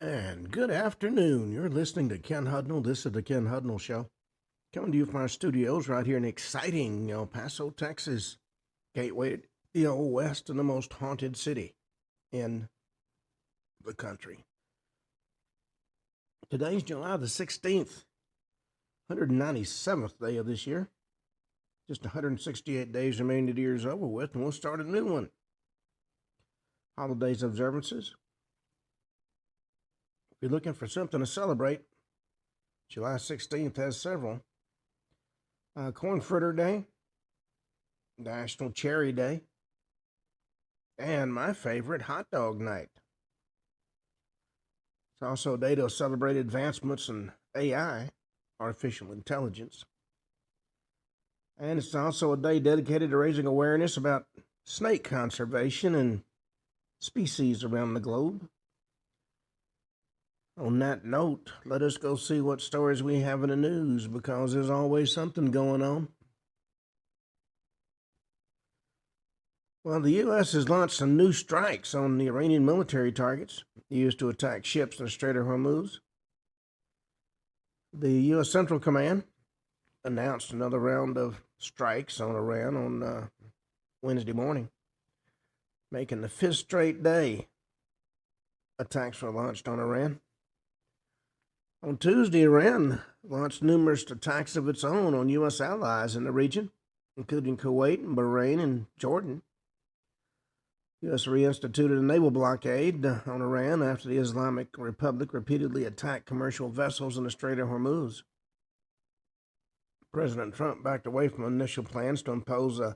And good afternoon. You're listening to Ken Hudnall. This is the Ken Hudnall Show. Coming to you from our studios right here in exciting El Paso, Texas. Gateway to the Old West and the most haunted city in the country. Today's July the 16th, 197th day of this year. Just 168 days remaining to the year's over with, and we'll start a new one. Holidays observances. If you're looking for something to celebrate, July 16th has several. Corn Fritter Day, National Cherry Day, and my favorite, Hot Dog Night. It's also a day to celebrate advancements in AI, artificial intelligence. And it's also a day dedicated to raising awareness about snake conservation and species around the globe. On that note, let us go see what stories we have in the news, because there's always something going on. Well, the U.S. has launched some new strikes on the Iranian military targets used to attack ships in the Strait of Hormuz. The U.S. Central Command announced another round of strikes on Iran on Wednesday morning, making the fifth straight day attacks were launched on Iran. On Tuesday, Iran launched numerous attacks of its own on U.S. allies in the region, including Kuwait and Bahrain and Jordan. U.S. reinstituted a naval blockade on Iran after the Islamic Republic repeatedly attacked commercial vessels in the Strait of Hormuz. President Trump backed away from initial plans to impose a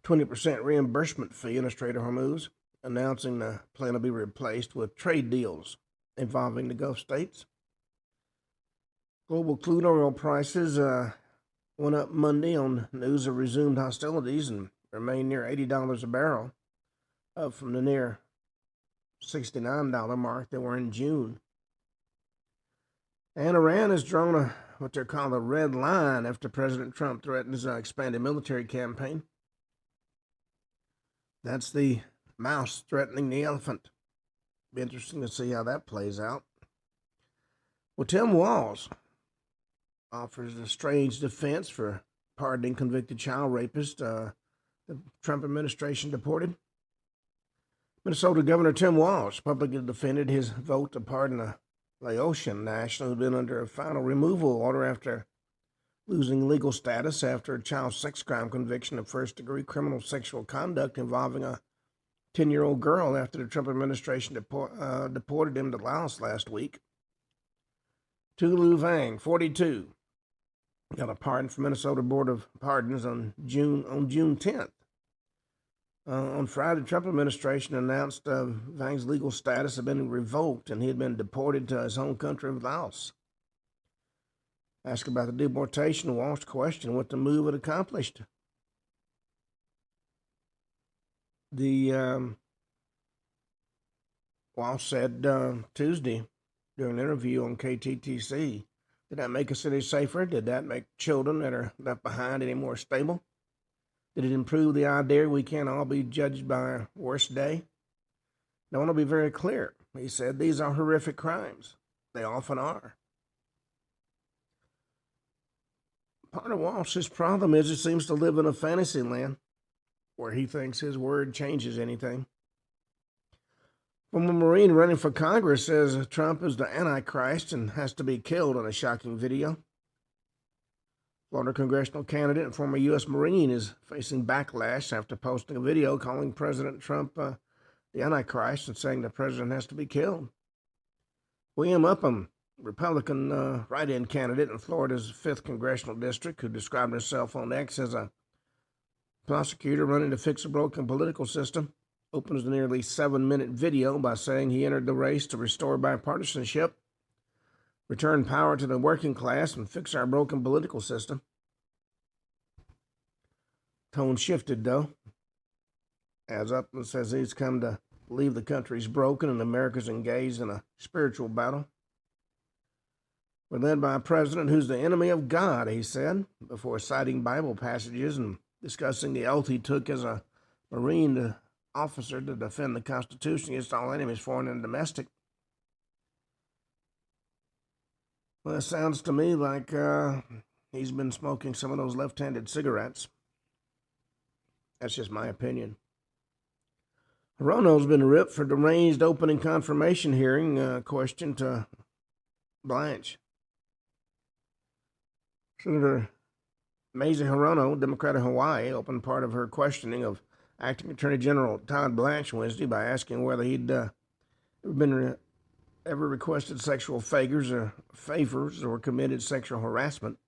20% reimbursement fee in the Strait of Hormuz, announcing the plan to be replaced with trade deals involving the Gulf states. Global crude oil prices went up Monday on news of resumed hostilities and remain near $80 a barrel, up from the near $69 mark they were in June. And Iran has drawn what they're called a red line after President Trump threatens an expanded military campaign. That's the mouse threatening the elephant. Be interesting to see how that plays out. Well, Tim Walz offers a strange defense for pardoning convicted child rapist the Trump administration deported. Minnesota Governor Tim Walz publicly defended his vote to pardon a Laotian national who'd been under a final removal order after losing legal status after a child sex crime conviction of first-degree criminal sexual conduct involving a 10-year-old girl after the Trump administration deported him to Laos last week. Tulu Vang, 42, got a pardon from Minnesota Board of Pardons on June 10th. On Friday, the Trump administration announced Vang's legal status had been revoked and he had been deported to his home country of Laos. Asked about the deportation, Walsh questioned what the move had accomplished. Walsh said Tuesday during an interview on KTTC, did that make a city safer? Did that make children that are left behind any more stable? Did it improve the idea we can't all be judged by our worst day? I want to be very clear. He said these are horrific crimes. They often are. Part of Walsh's problem is he seems to live in a fantasy land where he thinks his word changes anything. Former Marine running for Congress says Trump is the Antichrist and has to be killed in a shocking video. Florida congressional candidate and former U.S. Marine is facing backlash after posting a video calling President Trump the Antichrist and saying the president has to be killed. William Upham, Republican write-in candidate in Florida's 5th Congressional District, who described himself on X as a prosecutor running to fix a broken political system, opens the nearly 7-minute video by saying he entered the race to restore bipartisanship, return power to the working class, and fix our broken political system. Tone shifted, though, as Upton says he's come to believe the country's broken and America's engaged in a spiritual battle. We're led by a president who's the enemy of God, he said, before citing Bible passages and discussing the oath he took as a Marine officer to defend the Constitution against all enemies, foreign and domestic. Well, it sounds to me like he's been smoking some of those left-handed cigarettes. That's just my opinion. Hudnall's been ripped for deranged opening confirmation hearing question to Blanche. Senator Mazie Hudnall, Democrat of Hawaii, opened part of her questioning of Acting Attorney General Todd Blanche Wednesday by asking whether he'd ever requested sexual favors or committed sexual harassment.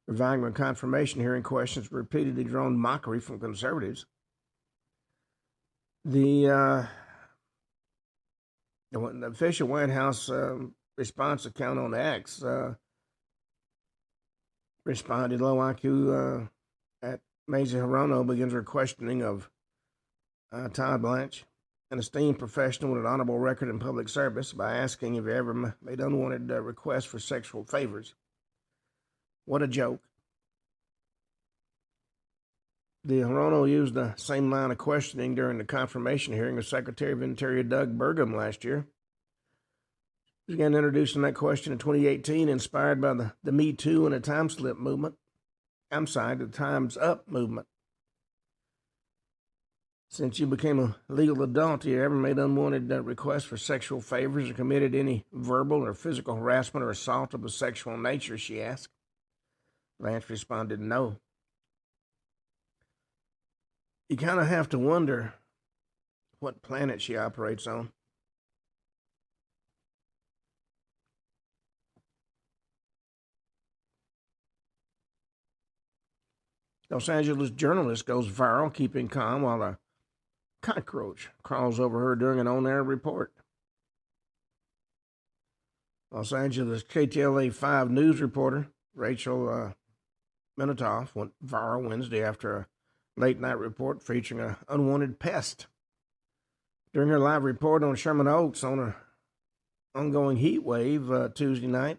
Reviving her confirmation hearing questions repeatedly drawn mockery from conservatives. The official White House response account on X responded, low IQ at Mazie Hudnall begins her questioning of Todd Blanche, an esteemed professional with an honorable record in public service, by asking if he ever made unwanted requests for sexual favors. What a joke. The Hudnall used the same line of questioning during the confirmation hearing of Secretary of Interior Doug Burgum last year. She began introducing that question in 2018, inspired by the Me Too and the Time's Up movement. Since you became a legal adult, have you ever made unwanted requests for sexual favors or committed any verbal or physical harassment or assault of a sexual nature, she asked. Blanche responded, no. You kind of have to wonder what planet she operates on. Los Angeles journalist goes viral, keeping calm while a cockroach crawls over her during an on-air report. Los Angeles KTLA 5 news reporter Rachel Minatoff went viral Wednesday after a late-night report featuring an unwanted pest. During her live report on Sherman Oaks on an ongoing heat wave Tuesday night,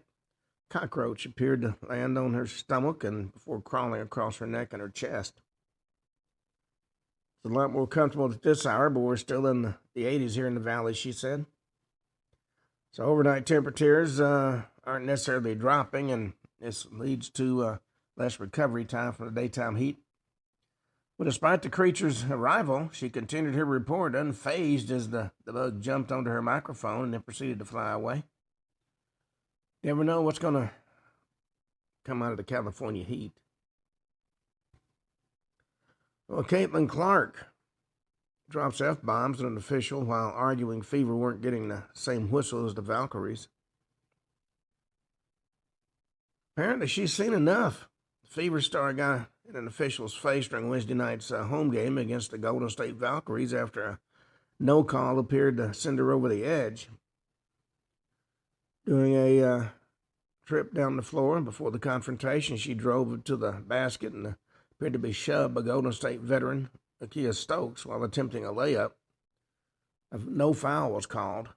a cockroach appeared to land on her stomach and before crawling across her neck and her chest. It's a lot more comfortable at this hour, but we're still in the 80s here in the valley, she said. So overnight temperatures aren't necessarily dropping, and this leads to less recovery time from the daytime heat. But despite the creature's arrival, she continued her report unfazed as the bug jumped onto her microphone and then proceeded to fly away. You never know what's going to come out of the California heat. Well, Caitlin Clark drops F-bombs at an official while arguing Fever weren't getting the same whistle as the Valkyries. Apparently, she's seen enough. The Fever star got in an official's face during Wednesday night's home game against the Golden State Valkyries after a no call appeared to send her over the edge. During a trip down the floor before the confrontation, she drove to the basket and appeared to be shoved by Golden State veteran Akia Stokes while attempting a layup. No foul was called.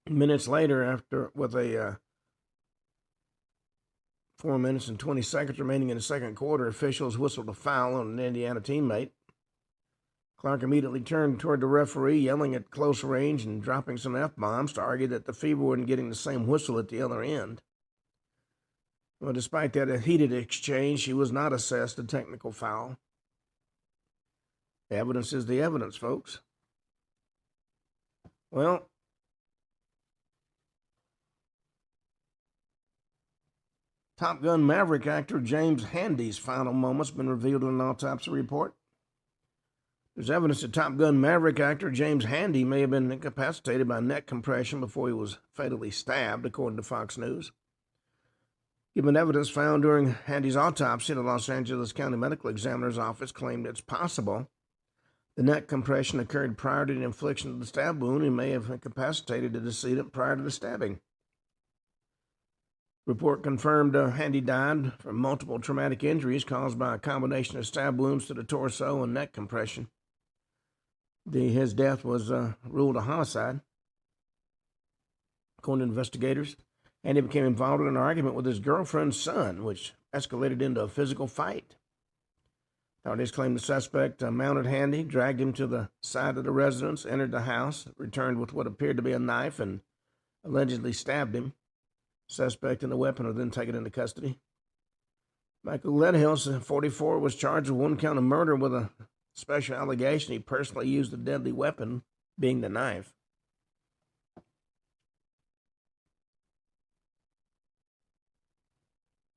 Minutes later, with a 4 minutes and 20 seconds remaining in the second quarter, officials whistled a foul on an Indiana teammate. Clark immediately turned toward the referee, yelling at close range and dropping some F-bombs to argue that the Fever wasn't getting the same whistle at the other end. Well, despite that heated exchange, she was not assessed a technical foul. The evidence is the evidence, folks. Well, Top Gun Maverick actor James Handy's final moments have been revealed in an autopsy report. There's evidence that Top Gun Maverick actor James Handy may have been incapacitated by neck compression before he was fatally stabbed, according to Fox News. Given evidence found during Handy's autopsy, the Los Angeles County Medical Examiner's Office claimed it's possible the neck compression occurred prior to the infliction of the stab wound and may have incapacitated the decedent prior to the stabbing. Report confirmed Handy died from multiple traumatic injuries caused by a combination of stab wounds to the torso and neck compression. His death was ruled a homicide. According to investigators, Handy became involved in an argument with his girlfriend's son, which escalated into a physical fight. Authorities claim the suspect mounted Handy, dragged him to the side of the residence, entered the house, returned with what appeared to be a knife and allegedly stabbed him. Suspect in the weapon was then taken into custody. Michael Ledhill, 44, was charged with one count of murder with a special allegation he personally used a deadly weapon, being the knife.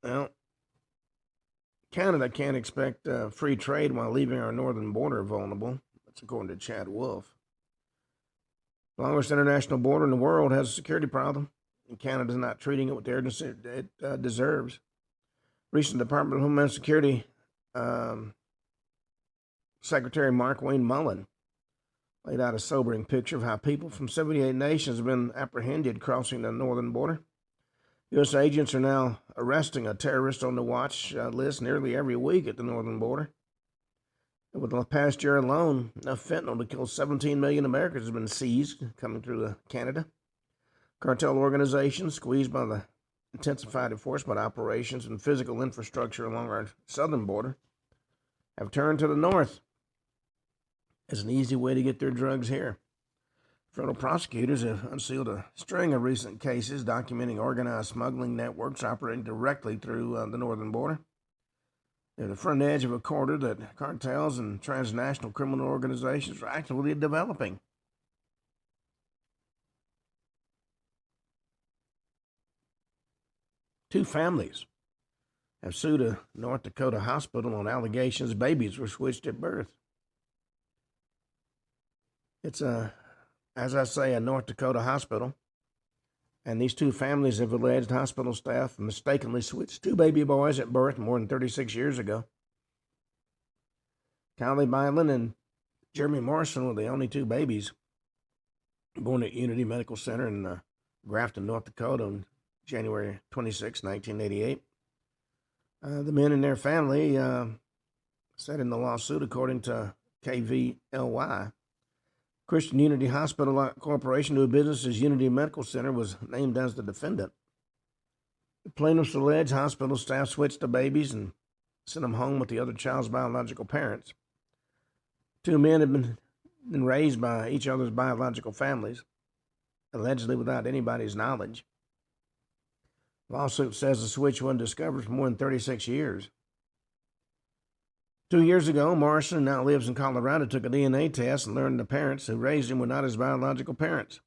Well, Canada can't expect free trade while leaving our northern border vulnerable. That's according to Chad Wolf. The longest international border in the world has a security problem, and Canada's not treating it with the urgency it deserves. Recent Department of Homeland Security Secretary Mark Wayne Mullen laid out a sobering picture of how people from 78 nations have been apprehended crossing the northern border. U.S. agents are now arresting a terrorist on the watch list nearly every week at the northern border. And with the past year alone, enough fentanyl to kill 17 million Americans has been seized coming through Canada. Cartel organizations, squeezed by the intensified enforcement operations and physical infrastructure along our southern border, have turned to the north as an easy way to get their drugs here. Federal prosecutors have unsealed a string of recent cases documenting organized smuggling networks operating directly through the northern border. They're the front edge of a corridor that cartels and transnational criminal organizations are actively developing. Two families have sued a North Dakota hospital on allegations babies were switched at birth. It's as I say, a North Dakota hospital, and these two families have alleged hospital staff mistakenly switched two baby boys at birth more than 36 years ago. Kylie Byland and Jeremy Morrison were the only two babies born at Unity Medical Center in Grafton, North Dakota on January 26, 1988. The men and their family said in the lawsuit, according to KVLY, Christian Unity Hospital Corporation, doing business as Unity Medical Center, was named as the defendant. The plaintiffs allege hospital staff switched the babies and sent them home with the other child's biological parents. Two men have been raised by each other's biological families, allegedly without anybody's knowledge. The lawsuit says the switch wasn't discovered for more than 36 years. 2 years ago, Morrison, who now lives in Colorado, took a DNA test and learned the parents who raised him were not his biological parents.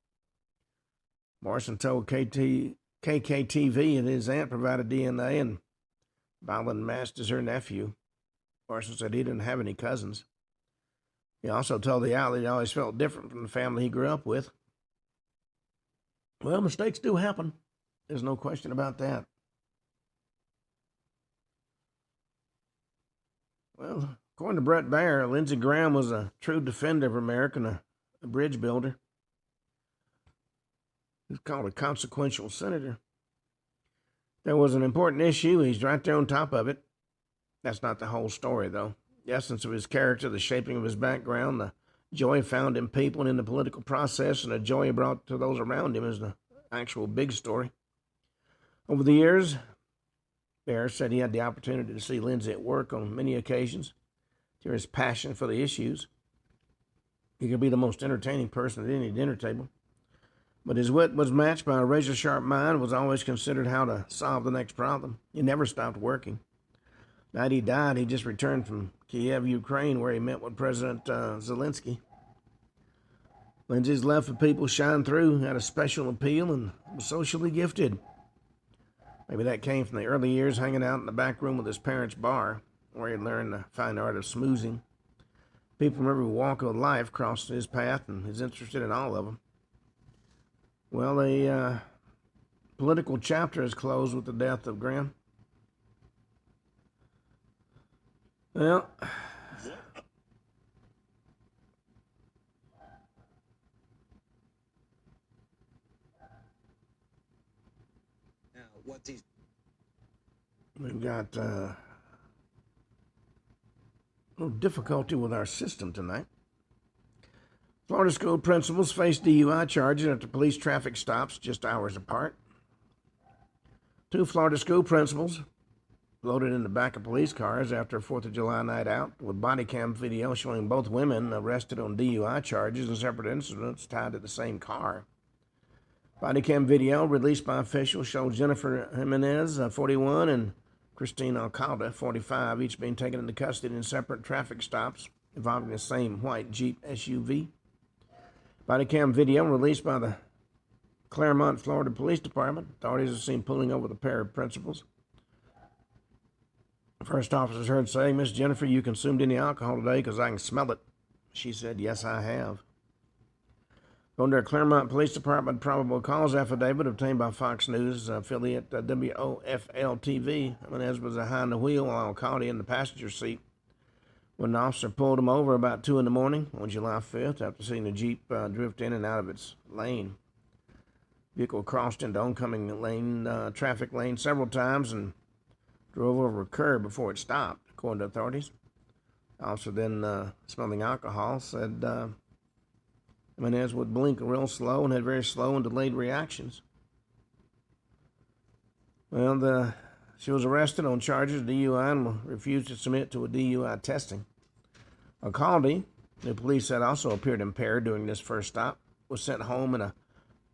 Morrison told KKTV that his aunt provided DNA and Byland masked as her nephew. Morrison said he didn't have any cousins. He also told the outlet he always felt different from the family he grew up with. Well, mistakes do happen. There's no question about that. Well, according to Brett Baer, Lindsey Graham was a true defender of America and a bridge builder. He's called a consequential senator. There was an important issue. He's right there on top of it. That's not the whole story, though. The essence of his character, the shaping of his background, the joy found in people and in the political process, and the joy he brought to those around him is the actual big story. Over the years, Baer said he had the opportunity to see Lindsey at work on many occasions, to hear his passion for the issues. He could be the most entertaining person at any dinner table. But his wit was matched by a razor-sharp mind, was always considered how to solve the next problem. He never stopped working. The night he died, he just returned from Kiev, Ukraine, where he met with President Zelensky. Lindsey's love for people shined through, had a special appeal, and was socially gifted. Maybe that came from the early years hanging out in the back room with his parents' bar, where he learned the fine art of smoozing. People from every walk of life crossed his path, and he's interested in all of them. Well, the political chapter is closed with the death of Graham. Well, we've got a little difficulty with our system tonight. Florida school principals face DUI charges after police traffic stops just hours apart. Two Florida school principals loaded in the back of police cars after a 4th of July night out, with body cam video showing both women arrested on DUI charges and separate incidents tied to the same car. Body cam video released by officials shows Jennifer Jimenez, 41, and Christine Alcalde, 45, each being taken into custody in separate traffic stops involving the same white Jeep SUV. Body cam video released by the Claremont, Florida Police Department. Authorities are seen pulling over the pair of principals. First officers heard saying, "Miss Jennifer, you consumed any alcohol today? Because I can smell it." She said, "Yes, I have." Going to a Claremont Police Department probable cause affidavit obtained by Fox News affiliate WOFL-TV. Jimenez was behind the wheel while Alcalde in the passenger seat when an officer pulled him over about 2 in the morning on July 5th after seeing the Jeep drift in and out of its lane. Vehicle crossed into oncoming traffic lane several times and drove over a curb before it stopped, according to authorities. The officer then, smelling alcohol, said Jimenez would blink real slow and had very slow and delayed reactions. Well, she was arrested on charges of DUI and refused to submit to a DUI testing. Alcalde, the police said also appeared impaired during this first stop, was sent home in a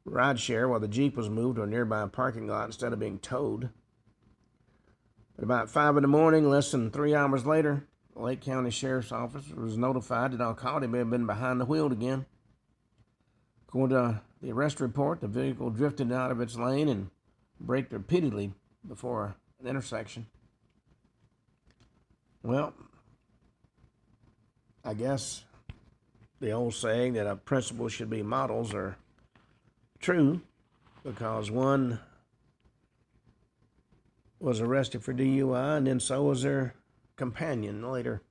ride share while the Jeep was moved to a nearby parking lot instead of being towed. At about 5 in the morning, less than 3 hours later, the Lake County Sheriff's Office was notified that Alcalde may have been behind the wheel again. According to the arrest report, the vehicle drifted out of its lane and braked repeatedly before an intersection. Well, I guess the old saying that a principal should be models are true, because one was arrested for DUI and then so was their companion later.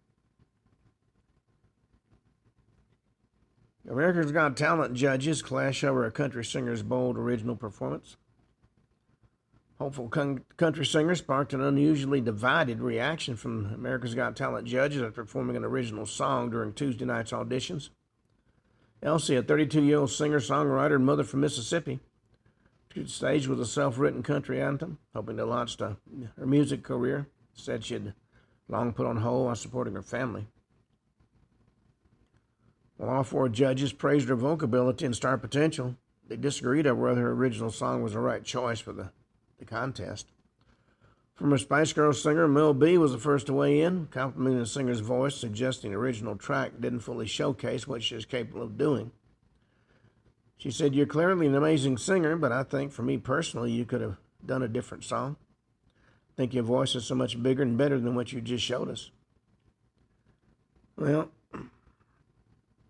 America's Got Talent judges clash over a country singer's bold original performance. Hopeful country singer sparked an unusually divided reaction from America's Got Talent judges after performing an original song during Tuesday night's auditions. Elsie, a 32-year-old singer-songwriter and mother from Mississippi, took the stage with a self-written country anthem, hoping to launch her music career. Said she had long put on hold while supporting her family. While all 4 judges praised her vocability and star potential, they disagreed over whether her original song was the right choice for the contest. Former Spice Girls singer Mel B was the first to weigh in, complimenting the singer's voice, suggesting the original track didn't fully showcase what she was capable of doing. She said, "You're clearly an amazing singer, but I think for me personally, you could have done a different song. I think your voice is so much bigger and better than what you just showed us." Well,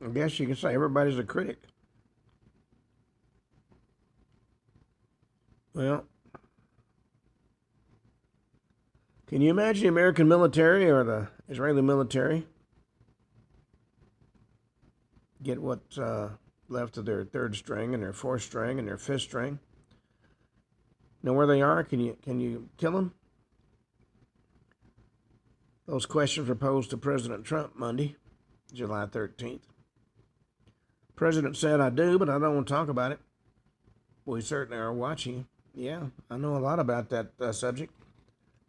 I guess you can say everybody's a critic. Well, can you imagine the American military or the Israeli military get what's left of their 3rd string and their 4th string and their 5th string? Know where they are? Can you kill them? Those questions were posed to President Trump Monday, July 13th. The president said, "I do, but I don't want to talk about it." We certainly are watching. Yeah, I know a lot about that subject.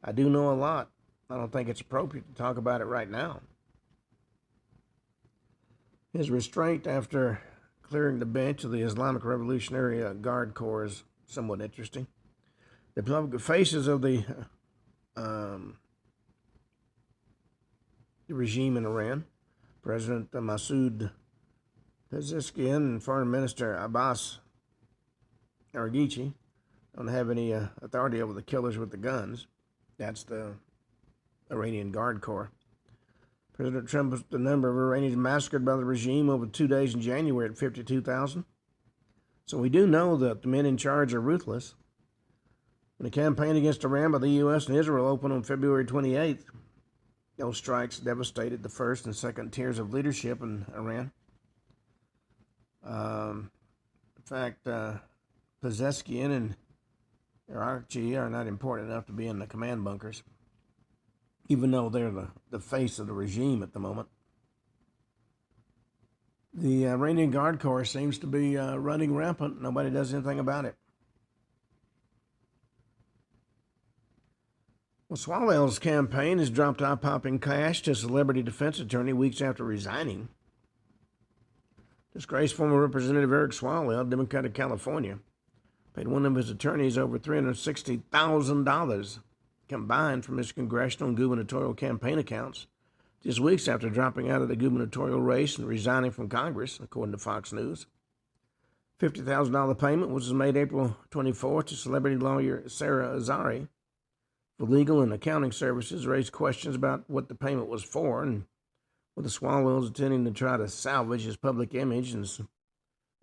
I do know a lot. I don't think it's appropriate to talk about it right now. His restraint after clearing the bench of the Islamic Revolutionary Guard Corps is somewhat interesting. The public faces of the regime in Iran, President Masoud Pezeshkian and Foreign Minister Abbas Araghchi, don't have any authority over the killers with the guns. That's the Iranian Guard Corps. President Trump was the number of Iranians massacred by the regime over 2 days in January at 52,000. So we do know that the men in charge are ruthless. When the campaign against Iran by the U.S. and Israel opened on February 28th, those strikes devastated the 1st and 2nd tiers of leadership in Iran. In fact, Pezeshkian and Araghchi are not important enough to be in the command bunkers, even though they're the face of the regime at the moment. The Iranian Guard Corps seems to be running rampant. Nobody does anything about it. Well, Swalwell's campaign has dropped eye-popping cash to celebrity defense attorney weeks after resigning. Disgraced former Representative Eric Swalwell, Democrat of California, paid one of his attorneys over $360,000 combined from his congressional and gubernatorial campaign accounts just weeks after dropping out of the gubernatorial race and resigning from Congress, according to Fox News. $50,000 payment was made April 24th to celebrity lawyer Sarah Azari for legal and accounting services, raised questions about what the payment was for, and with the Swalwells intending to try to salvage his public image and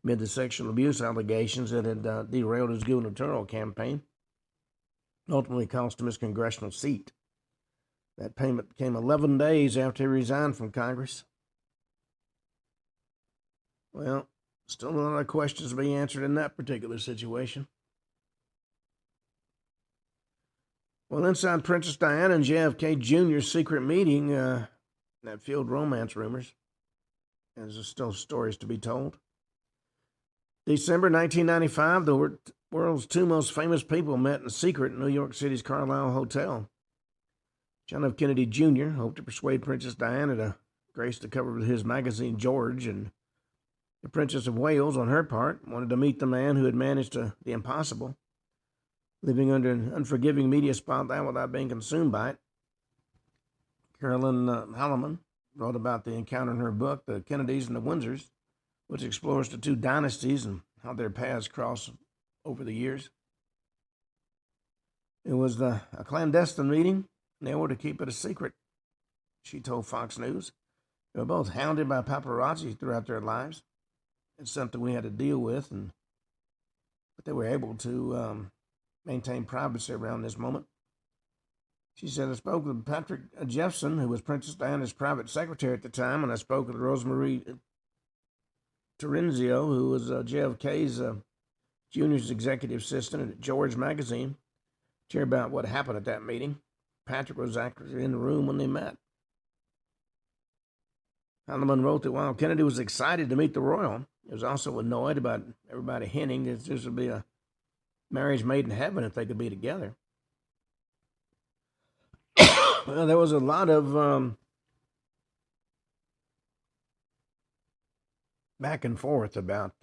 amid the sexual abuse allegations that had derailed his gubernatorial campaign, ultimately cost him his congressional seat. That payment came 11 days after he resigned from Congress. Well, still a lot of questions to be answered in that particular situation. Well, inside Princess Diana and JFK Jr.'s secret meeting that fueled romance rumors, there's still stories to be told. December 1995, the world's two most famous people met in secret in New York City's Carlisle Hotel. John F. Kennedy Jr. hoped to persuade Princess Diana to grace the cover of his magazine, George, and the Princess of Wales, on her part, wanted to meet the man who had managed the impossible, living under an unforgiving media spotlight without being consumed by it. Carolyn Halleman wrote about the encounter in her book, The Kennedys and the Windsors, which explores the two dynasties and how their paths cross over the years. It was a clandestine meeting, and they were to keep it a secret, she told Fox News. They were both hounded by paparazzi throughout their lives. It's something we had to deal with, but they were able to maintain privacy around this moment. She said, I spoke with Patrick Jeffson, who was Princess Diana's private secretary at the time, and I spoke with Rosemarie Terenzio, who was JFK's Jr.'s executive assistant at George magazine, to hear about what happened at that meeting. Patrick was actually in the room when they met. Halleman wrote that while Kennedy was excited to meet the royal, he was also annoyed about everybody hinting that this would be a marriage made in heaven if they could be together. Well, there was a lot of back and forth about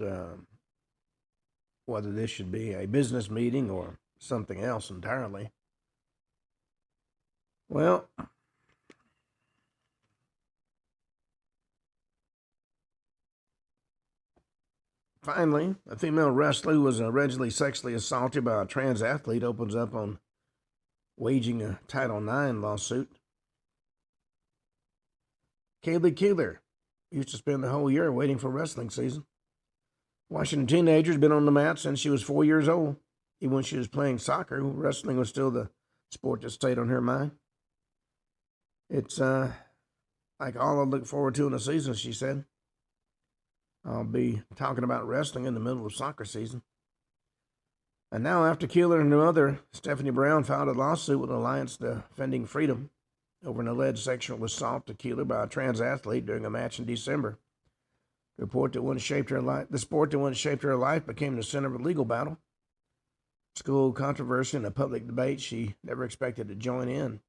whether this should be a business meeting or something else entirely. Well, finally, a female wrestler who was allegedly sexually assaulted by a trans athlete opens up on waging a Title IX lawsuit. Kaylee Keeler used to spend the whole year waiting for wrestling season. Washington teenager has been on the mat since she was 4 years old. Even when she was playing soccer, wrestling was still the sport that stayed on her mind. It's like all I look forward to in the season, she said. I'll be talking about wrestling in the middle of soccer season. And now, after Keeler and her mother, Stephanie Brown, filed a lawsuit with Alliance Defending Freedom over an alleged sexual assault to Keeler by a trans athlete during a match in December. The sport that once shaped her life became the center of a legal battle. School controversy and a public debate she never expected to join in.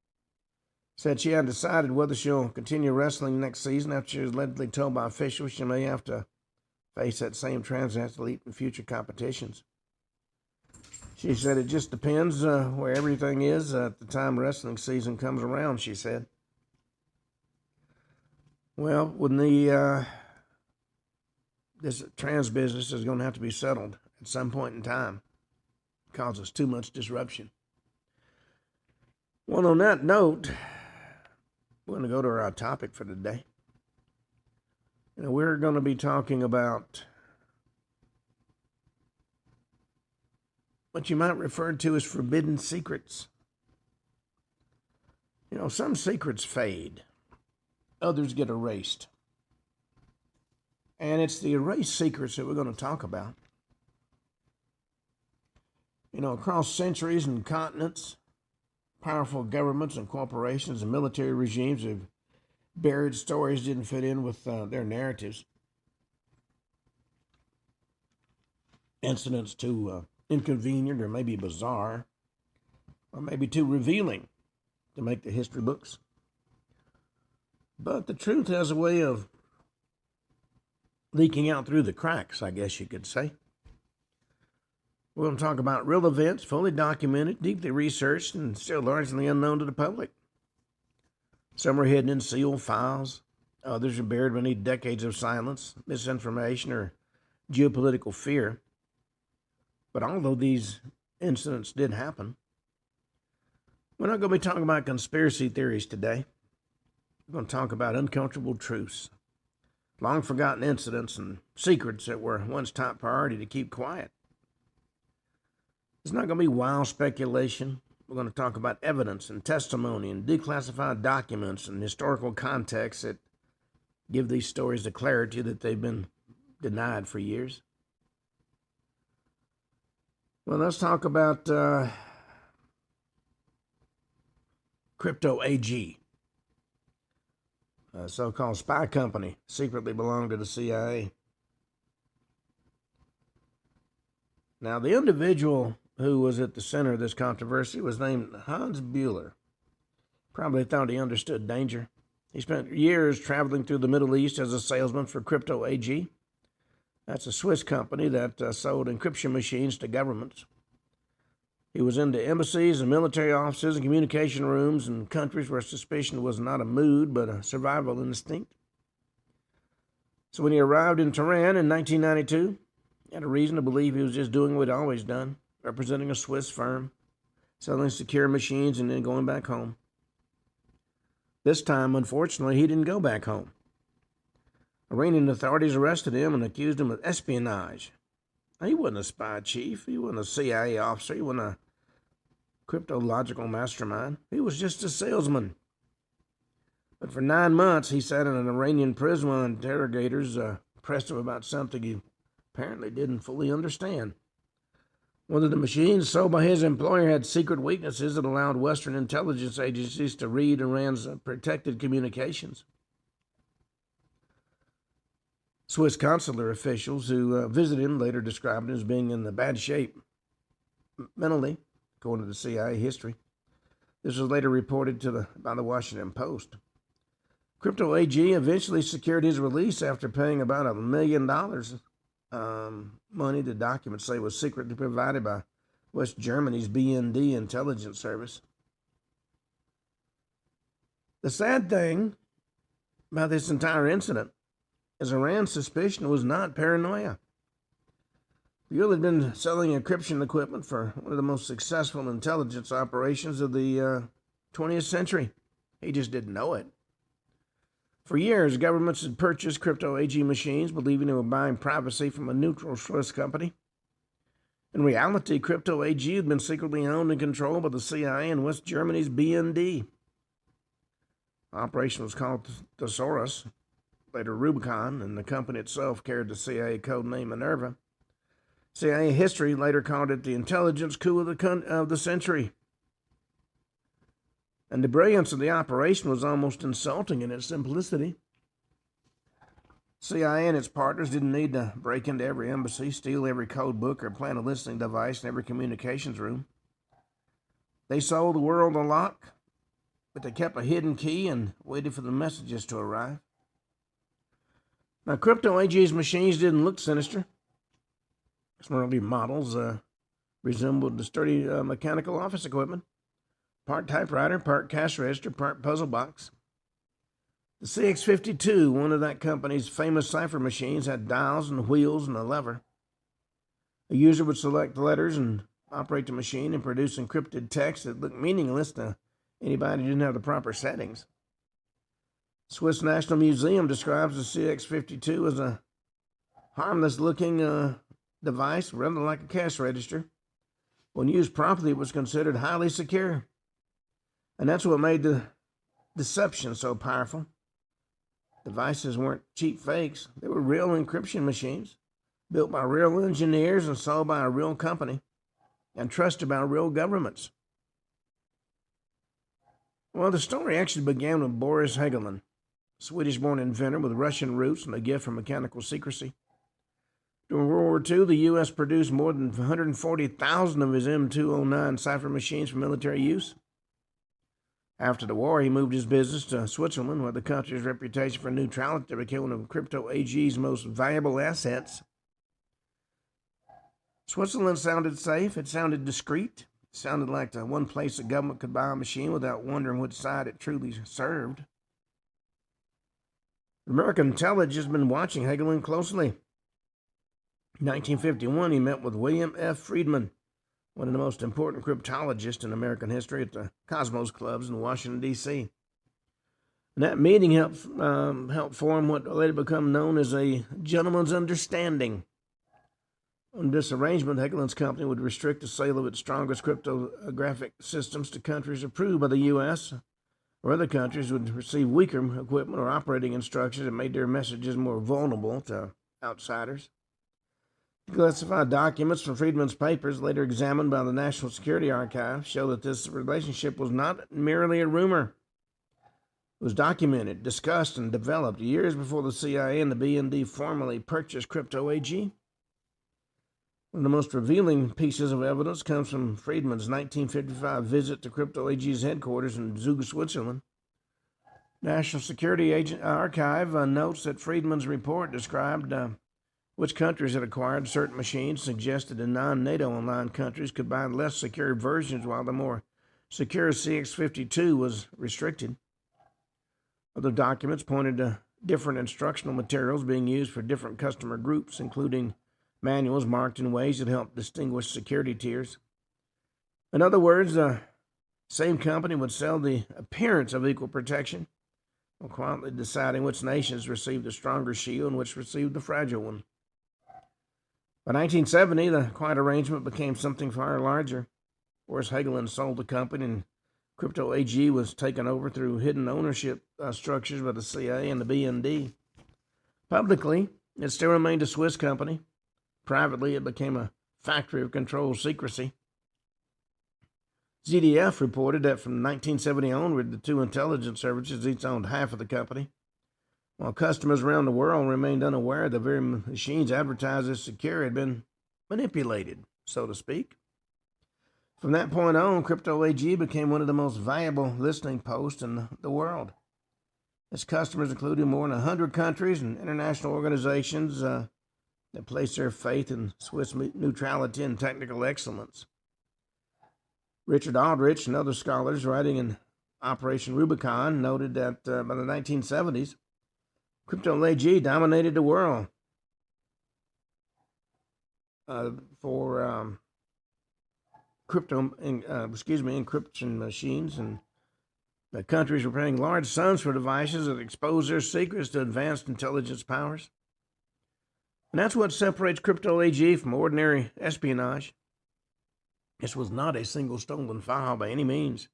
Said she hadn't decided whether she'll continue wrestling next season after she was allegedly told by officials she may have to face that same trans athlete in future competitions. She said it just depends where everything is at the time wrestling season comes around, she said. Well, when this trans business is going to have to be settled at some point in time. It causes too much disruption. Well, on that note, we're going to go to our topic for today. We're going to be talking about what you might refer to as forbidden secrets. Some secrets fade. Others get erased. And it's the erased secrets that we're going to talk about. Across centuries and continents, powerful governments and corporations and military regimes have buried stories that didn't fit in with their narratives. Incidents too inconvenient or maybe bizarre or maybe too revealing to make the history books. But the truth has a way of leaking out through the cracks, I guess you could say. We're going to talk about real events, fully documented, deeply researched, and still largely unknown to the public. Some are hidden in sealed files. Others are buried beneath decades of silence, misinformation, or geopolitical fear. But although these incidents did happen, we're not going to be talking about conspiracy theories today. We're going to talk about uncomfortable truths, long forgotten incidents, and secrets that were once top priority to keep quiet. It's not going to be wild speculation. We're going to talk about evidence and testimony and declassified documents and historical context that give these stories the clarity that they've been denied for years. Well, let's talk about Crypto AG, a so-called spy company secretly belonged to the CIA. Now, the individual who was at the center of this controversy was named Hans Bueller. Probably thought he understood danger. He spent years traveling through the Middle East as a salesman for Crypto AG. That's a Swiss company that sold encryption machines to governments. He was into embassies and military offices and communication rooms in countries where suspicion was not a mood but a survival instinct. So when he arrived in Tehran in 1992, he had a reason to believe he was just doing what he'd always done, representing a Swiss firm, selling secure machines and then going back home. This time, unfortunately, he didn't go back home. Iranian authorities arrested him and accused him of espionage. He wasn't a spy chief. He wasn't a CIA officer. He wasn't a cryptological mastermind. He was just a salesman. But for 9 months, he sat in an Iranian prison while interrogators pressed him about something he apparently didn't fully understand. Whether the machines sold by his employer had secret weaknesses that allowed Western intelligence agencies to read Iran's protected communications. Swiss consular officials who visited him later described him as being in bad shape mentally, according to the CIA history. This was later reported by the Washington Post. Crypto AG eventually secured his release after paying about $1 million money the documents say was secretly provided by West Germany's BND intelligence service. The sad thing about this entire incident is Iran's suspicion was not paranoia. Buell had been selling encryption equipment for one of the most successful intelligence operations of the 20th century. He just didn't know it. For years, governments had purchased Crypto AG machines, believing they were buying privacy from a neutral Swiss company. In reality, Crypto AG had been secretly owned and controlled by the CIA and West Germany's BND. The operation was called Thesaurus, later Rubicon, and the company itself carried the CIA code name Minerva. CIA history later called it the intelligence coup of the century. And the brilliance of the operation was almost insulting in its simplicity. CIA and its partners didn't need to break into every embassy, steal every code book, or plant a listening device in every communications room. They sold the world a lock, but they kept a hidden key and waited for the messages to arrive. Now, Crypto AG's machines didn't look sinister. Some early models resembled the sturdy mechanical office equipment. Part typewriter, part cash register, part puzzle box. The CX-52, one of that company's famous cipher machines, had dials and wheels and a lever. A user would select letters and operate the machine and produce encrypted text that looked meaningless to anybody who didn't have the proper settings. Swiss National Museum describes the CX-52 as a harmless-looking device, rather like a cash register. When used properly, it was considered highly secure. And that's what made the deception so powerful. Devices weren't cheap fakes. They were real encryption machines, built by real engineers and sold by a real company, and trusted by real governments. Well, the story actually began with Boris Hegelmann, a Swedish-born inventor with Russian roots and a gift for mechanical secrecy. During World War II, the U.S. produced more than 140,000 of his M209 cipher machines for military use. After the war, he moved his business to Switzerland, where the country's reputation for neutrality became one of Crypto AG's most valuable assets. Switzerland sounded safe. It sounded discreet. It sounded like the one place the government could buy a machine without wondering which side it truly served. American intelligence has been watching Hagelin closely. In 1951, he met with William F. Friedman, one of the most important cryptologists in American history, at the Cosmos Clubs in Washington, D.C. And that meeting helped form what later became known as a gentleman's understanding. On this arrangement, Hagelin's company would restrict the sale of its strongest cryptographic systems to countries approved by the U.S., or other countries would receive weaker equipment or operating instructions that made their messages more vulnerable to outsiders. Classified documents from Friedman's papers, later examined by the National Security Archive, show that this relationship was not merely a rumor. It was documented, discussed, and developed years before the CIA and the BND formally purchased Crypto AG. One of the most revealing pieces of evidence comes from Friedman's 1955 visit to Crypto AG's headquarters in Zug, Switzerland. National Security Archive notes that Friedman's report described which countries had acquired certain machines, suggested that non-NATO aligned countries could buy less secure versions while the more secure CX-52 was restricted. Other documents pointed to different instructional materials being used for different customer groups, including manuals marked in ways that help distinguish security tiers. In other words, the same company would sell the appearance of equal protection, while quietly deciding which nations received a stronger shield and which received the fragile one. By 1970, the quiet arrangement became something far larger. Horace Hagelin sold the company, and Crypto AG was taken over through hidden ownership structures by the CIA and the BND. Publicly, it still remained a Swiss company. Privately, it became a factory of controlled secrecy. ZDF reported that from 1970 onward, the two intelligence services each owned half of the company, while customers around the world remained unaware the very machines advertised as secure had been manipulated, so to speak. From that point on, Crypto AG became one of the most valuable listening posts in the world. Its customers included more than 100 countries and international organizations that place their faith in Swiss neutrality and technical excellence. Richard Aldrich and other scholars writing in Operation Rubicon noted that by the 1970s, Crypto AG dominated the world for encryption machines, and the countries were paying large sums for devices that expose their secrets to advanced intelligence powers. And that's what separates Crypto AG from ordinary espionage. This was not a single stolen file by any means.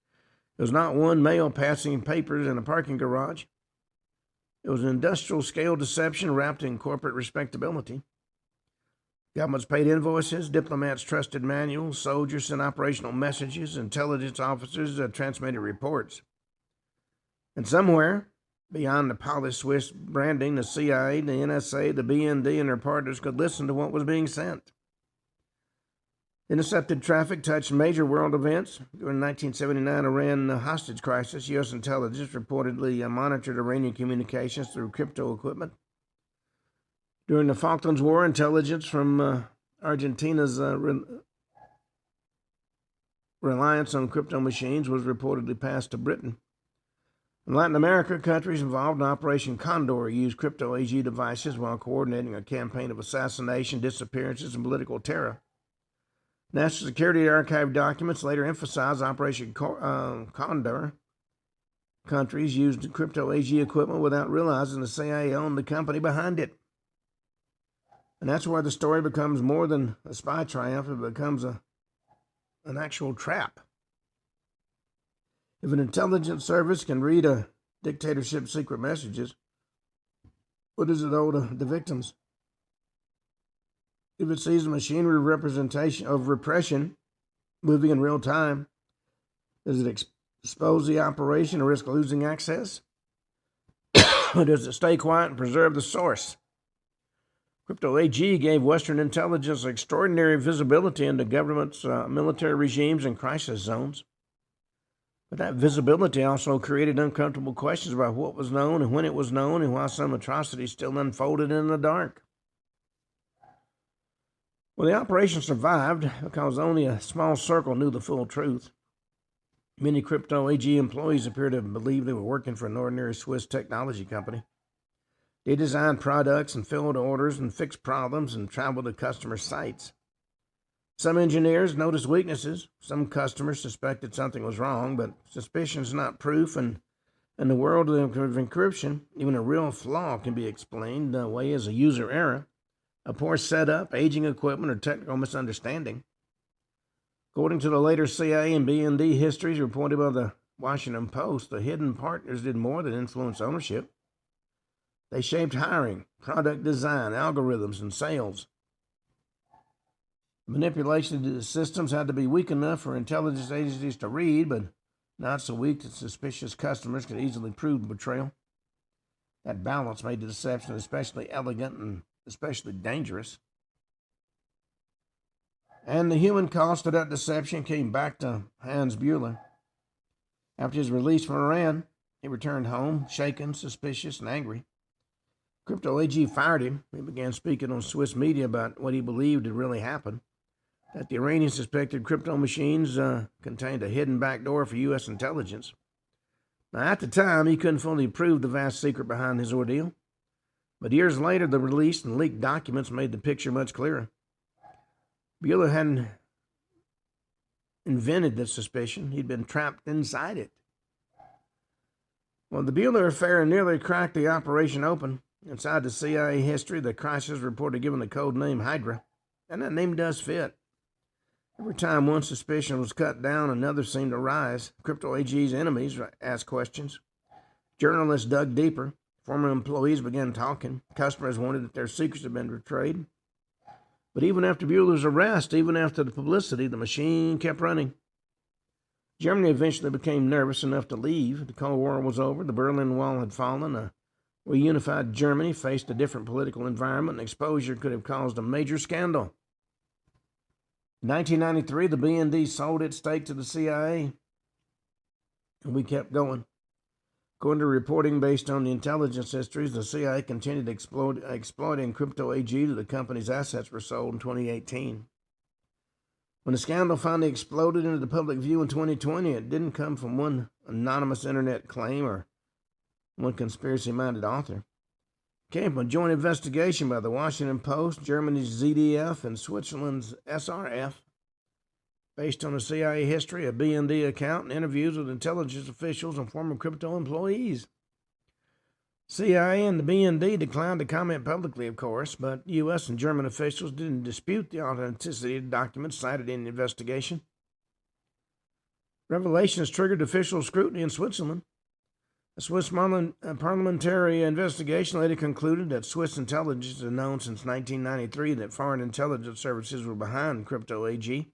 It was not one male passing papers in a parking garage. It was an industrial-scale deception wrapped in corporate respectability. Governments paid invoices, diplomats trusted manuals, soldiers sent operational messages, intelligence officers transmitted reports. And somewhere, beyond the polished Swiss branding, the CIA, the NSA, the BND, and their partners could listen to what was being sent. Intercepted traffic touched major world events. During the 1979 Iran hostage crisis, U.S. intelligence reportedly monitored Iranian communications through crypto equipment. During the Falklands War, intelligence from Argentina's reliance on crypto machines was reportedly passed to Britain. In Latin America, countries involved in Operation Condor used Crypto AG devices while coordinating a campaign of assassination, disappearances, and political terror. National Security Archive documents later emphasized Operation Condor. Countries used Crypto AG equipment without realizing the CIA owned the company behind it. And that's where the story becomes more than a spy triumph. It becomes an actual trap. If an intelligence service can read a dictatorship's secret messages, what does it owe to the victims? If it sees a machinery representation of repression moving in real time, does it expose the operation or risk losing access? Or does it stay quiet and preserve the source? Crypto AG gave Western intelligence extraordinary visibility into governments, military regimes, and crisis zones. But that visibility also created uncomfortable questions about what was known and when it was known, and why some atrocities still unfolded in the dark. Well, the operation survived because only a small circle knew the full truth. Many Crypto AG employees appeared to believe they were working for an ordinary Swiss technology company. They designed products and filled orders and fixed problems and traveled to customer sites. Some engineers noticed weaknesses. Some customers suspected something was wrong, but suspicion is not proof, and in the world of encryption, even a real flaw can be explained away as a user error, a poor setup, aging equipment, or technical misunderstanding. According to the later CIA and BND histories reported by the Washington Post, the hidden partners did more than influence ownership. They shaped hiring, product design, algorithms, and sales. Manipulation of the systems had to be weak enough for intelligence agencies to read, but not so weak that suspicious customers could easily prove betrayal. That balance made the deception especially elegant and especially dangerous. And the human cost of that deception came back to Hans Bueller. After his release from Iran, he returned home, shaken, suspicious, and angry. Crypto AG fired him. He began speaking on Swiss media about what he believed had really happened, that the Iranians suspected crypto machines contained a hidden backdoor for U.S. intelligence. Now, at the time, he couldn't fully prove the vast secret behind his ordeal, but years later, the released and leaked documents made the picture much clearer. Bueller hadn't invented this suspicion. He'd been trapped inside it. Well, the Bueller affair nearly cracked the operation open. Inside the CIA history, the crisis report had given the code name Hydra, and that name does fit. Every time one suspicion was cut down, another seemed to rise. Crypto AG's enemies asked questions. Journalists dug deeper. Former employees began talking. Customers wanted that their secrets had been betrayed. But even after Bueller's arrest, even after the publicity, the machine kept running. Germany eventually became nervous enough to leave. The Cold War was over. The Berlin Wall had fallen. A reunified Germany faced a different political environment, and exposure could have caused a major scandal. In 1993, the BND sold its stake to the CIA, and we kept going. According to reporting based on the intelligence histories, the CIA continued exploiting Crypto AG till the company's assets were sold in 2018. When the scandal finally exploded into the public view in 2020, it didn't come from one anonymous internet claim or one conspiracy-minded author. It came from a joint investigation by the Washington Post, Germany's ZDF, and Switzerland's SRF, based on the CIA history, a BND account, and interviews with intelligence officials and former crypto employees. CIA and the BND declined to comment publicly, of course, but U.S. and German officials didn't dispute the authenticity of documents cited in the investigation. Revelations triggered official scrutiny in Switzerland. A Swiss parliamentary investigation later concluded that Swiss intelligence had known since 1993 that foreign intelligence services were behind Crypto AG.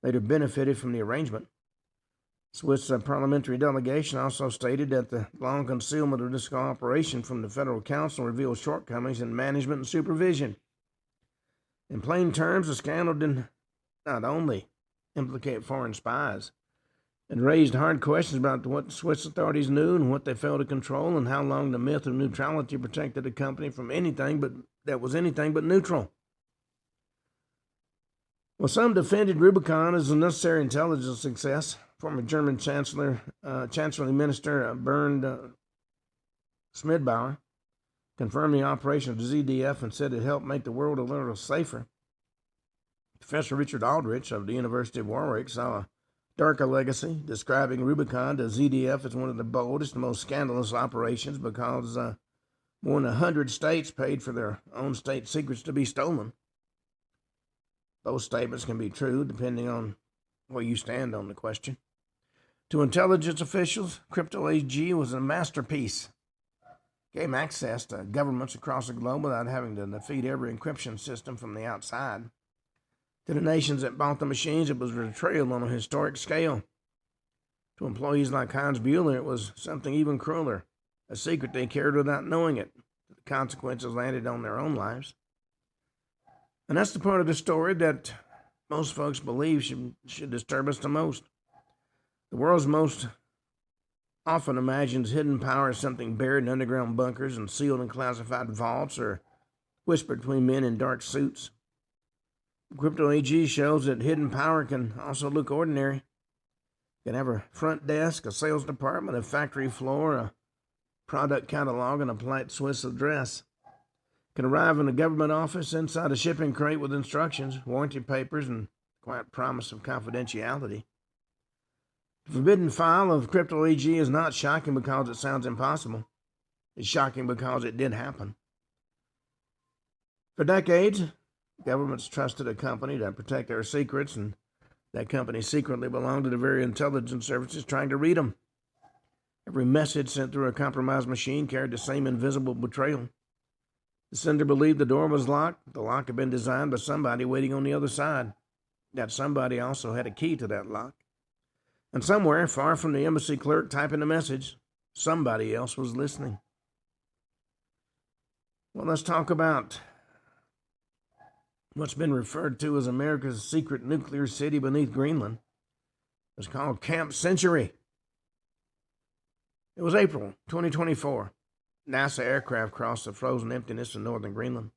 Later benefited from the arrangement. Swiss parliamentary delegation also stated that the long concealment of this cooperation from the Federal Council revealed shortcomings in management and supervision. In plain terms, the scandal did not only implicate foreign spies, it raised hard questions about what Swiss authorities knew and what they failed to control, and how long the myth of neutrality protected the company from anything but neutral. Well, some defended Rubicon as a necessary intelligence success. Former German Chancellery Minister Bernd Schmidbauer confirmed the operation of the ZDF and said it helped make the world a little safer. Professor Richard Aldrich of the University of Warwick saw a darker legacy, describing Rubicon to ZDF as one of the boldest and most scandalous operations because more than 100 states paid for their own state secrets to be stolen. Both statements can be true depending on where you stand on the question. To intelligence officials, Crypto AG was a masterpiece. It gave access to governments across the globe without having to defeat every encryption system from the outside. To the nations that bought the machines, it was a betrayal on a historic scale. To employees like Hans Bueller, it was something even crueler, a secret they carried without knowing it. The consequences landed on their own lives. And that's the part of the story that most folks believe should disturb us the most. The world's most often imagines hidden power as something buried in underground bunkers and sealed in classified vaults or whispered between men in dark suits. Crypto AG shows that hidden power can also look ordinary. You can have a front desk, a sales department, a factory floor, a product catalog, and a polite Swiss address. Can arrive in a government office inside a shipping crate with instructions, warranty papers, and quiet promise of confidentiality. The forbidden file of Crypto AG is not shocking because it sounds impossible. It's shocking because it did happen. For decades, governments trusted a company to protect their secrets, and that company secretly belonged to the very intelligence services trying to read them. Every message sent through a compromised machine carried the same invisible betrayal. The sender believed the door was locked. The lock had been designed by somebody waiting on the other side. That somebody also had a key to that lock. And somewhere, far from the embassy clerk typing the message, somebody else was listening. Well, let's talk about what's been referred to as America's secret nuclear city beneath Greenland. It's called Camp Century. It was April 2024. NASA aircraft crossed the frozen emptiness in northern Greenland.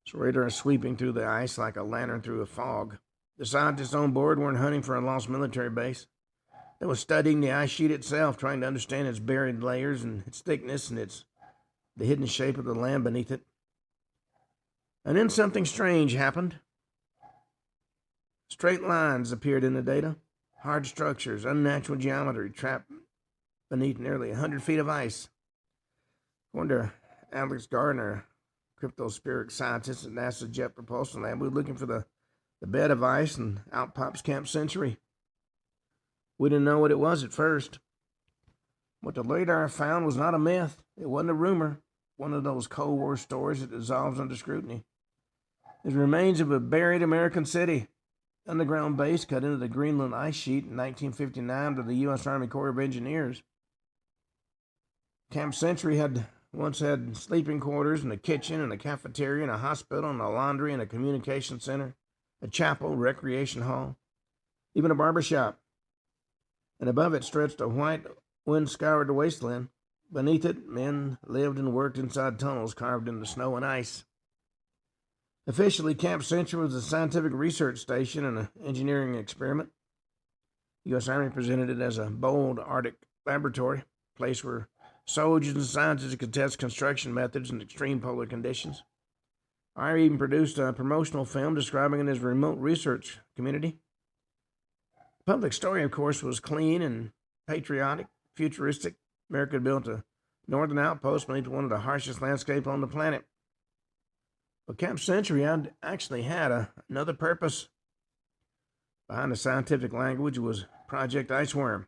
Its radar sweeping through the ice like a lantern through a fog. The scientists on board weren't hunting for a lost military base. They were studying the ice sheet itself, trying to understand its buried layers and its thickness and the hidden shape of the land beneath it. And then something strange happened. Straight lines appeared in the data. Hard structures, unnatural geometry trapped beneath nearly 100 feet of ice. According to Alex Gardner, cryptospheric scientist at NASA's Jet Propulsion Lab, we were looking for the bed of ice, and out pops Camp Century. We didn't know what it was at first. What the radar found was not a myth. It wasn't a rumor. One of those Cold War stories that dissolves under scrutiny. It remains of a buried American city. Underground base cut into the Greenland ice sheet in 1959 by the U.S. Army Corps of Engineers. Camp Century once had sleeping quarters and a kitchen and a cafeteria and a hospital and a laundry and a communication center, a chapel, recreation hall, even a barber shop. And above it stretched a white, wind-scoured wasteland. Beneath it, men lived and worked inside tunnels carved in the snow and ice. Officially, Camp Century was a scientific research station and an engineering experiment. The U.S. Army presented it as a bold Arctic laboratory, a place where soldiers and scientists could test construction methods in extreme polar conditions. I even produced a promotional film describing it as a remote research community. The public story, of course, was clean and patriotic, futuristic. America had built a northern outpost beneath one of the harshest landscapes on the planet. But Camp Century actually had another purpose. Behind the scientific language was Project Iceworm, a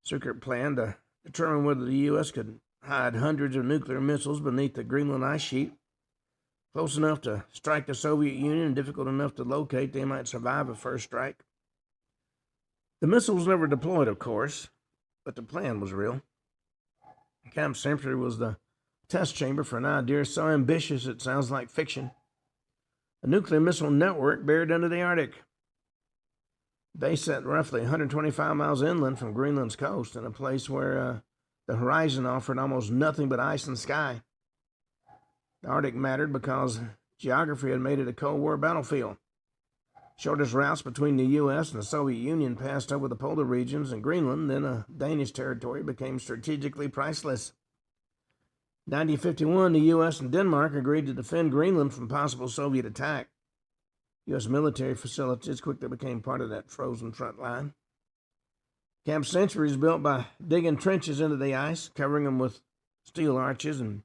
secret plan to determine whether the U.S. could hide hundreds of nuclear missiles beneath the Greenland ice sheet, close enough to strike the Soviet Union and difficult enough to locate they might survive a first strike. The missiles never deployed, of course, but the plan was real. Camp Century was the test chamber for an idea so ambitious it sounds like fiction. A nuclear missile network buried under the Arctic. They set roughly 125 miles inland from Greenland's coast in a place where the horizon offered almost nothing but ice and sky. The Arctic mattered because geography had made it a Cold War battlefield. Shortest routes between the U.S. and the Soviet Union passed over the polar regions, and Greenland, then a Danish territory, became strategically priceless. In 1951, the U.S. and Denmark agreed to defend Greenland from possible Soviet attack. U.S. military facilities quickly became part of that frozen front line. Camp Century is built by digging trenches into the ice, covering them with steel arches, and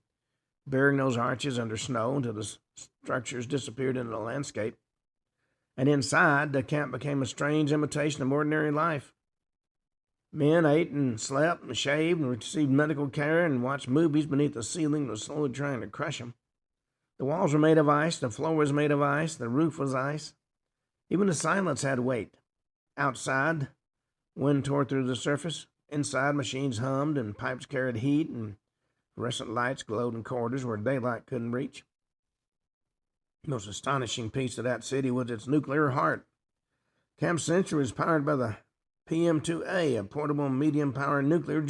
burying those arches under snow until the structures disappeared into the landscape. And inside, the camp became a strange imitation of ordinary life. Men ate and slept and shaved and received medical care and watched movies beneath the ceiling that was slowly trying to crush them. The walls were made of ice, the floor was made of ice, the roof was ice. Even the silence had weight. Outside, wind tore through the surface. Inside, machines hummed and pipes carried heat, and fluorescent lights glowed in corridors where daylight couldn't reach. The most astonishing piece of that city was its nuclear heart. Camp Century was powered by the PM2A, a portable medium-power nuclear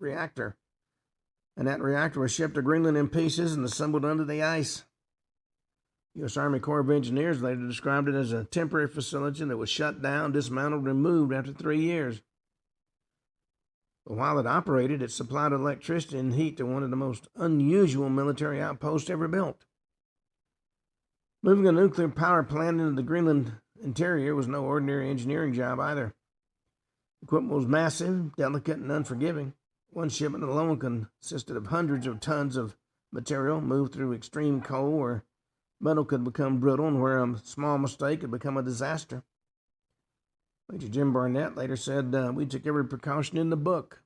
reactor. And that reactor was shipped to Greenland in pieces and assembled under the ice. U.S. Army Corps of Engineers later described it as a temporary facility that was shut down, dismantled, and removed after 3 years. But while it operated, it supplied electricity and heat to one of the most unusual military outposts ever built. Moving a nuclear power plant into the Greenland interior was no ordinary engineering job either. Equipment was massive, delicate, and unforgiving. One shipment alone consisted of hundreds of tons of material moved through extreme cold where metal could become brittle and where a small mistake could become a disaster. Major Jim Barnett later said, "We took every precaution in the book."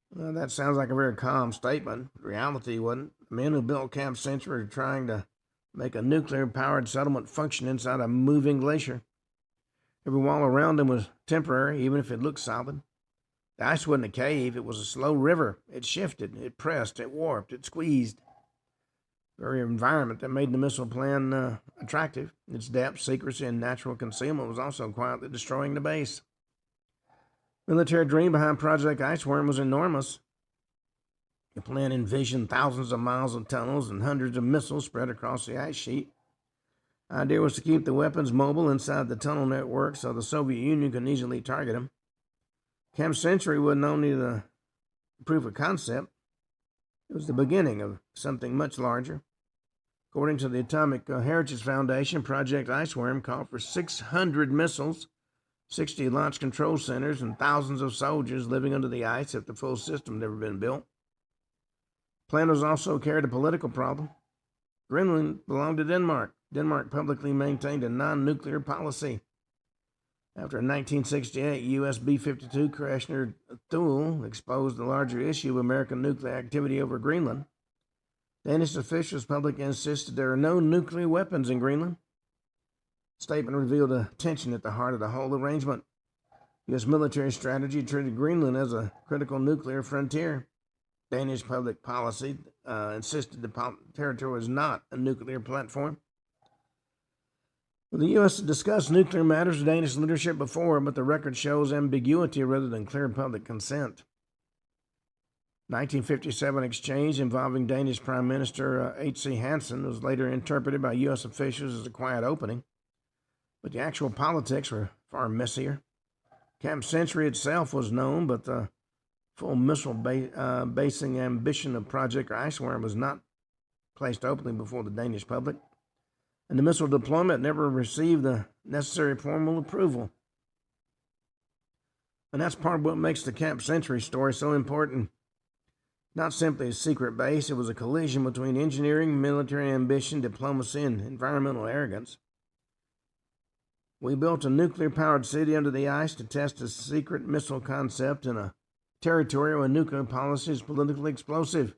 Well, that sounds like a very calm statement. The reality wasn't. The men who built Camp Century were trying to make a nuclear-powered settlement function inside a moving glacier. Every wall around them was temporary, even if it looked solid. The ice wasn't a cave. It was a slow river. It shifted, it pressed, it warped, it squeezed. The very environment that made the missile plan attractive. Its depth, secrecy, and natural concealment was also quietly destroying the base. The military dream behind Project Iceworm was enormous. The plan envisioned thousands of miles of tunnels and hundreds of missiles spread across the ice sheet. The idea was to keep the weapons mobile inside the tunnel network so the Soviet Union could easily target them. Camp Century wasn't only the proof of concept, it was the beginning of something much larger. According to the Atomic Heritage Foundation, Project Iceworm called for 600 missiles, 60 launch control centers, and thousands of soldiers living under the ice if the full system had never been built. The plan was also carried a political problem. Greenland belonged to Denmark. Denmark publicly maintained a non-nuclear policy. After a 1968 U.S. B-52 crash near Thule exposed the larger issue of American nuclear activity over Greenland, Danish officials publicly insisted there are no nuclear weapons in Greenland. The statement revealed a tension at the heart of the whole arrangement. U.S. military strategy treated Greenland as a critical nuclear frontier. Danish public policy insisted the territory was not a nuclear platform. The U.S. had discussed nuclear matters with Danish leadership before, but the record shows ambiguity rather than clear public consent. 1957 exchange involving Danish Prime Minister H.C. Hansen was later interpreted by U.S. officials as a quiet opening, but the actual politics were far messier. Camp Century itself was known, but the full missile basing ambition of Project Iceworm was not placed openly before the Danish public, and the missile deployment never received the necessary formal approval. And that's part of what makes the Camp Century story so important. Not simply a secret base, it was a collision between engineering, military ambition, diplomacy, and environmental arrogance. We built a nuclear-powered city under the ice to test a secret missile concept in a territory where nuclear policy is politically explosive.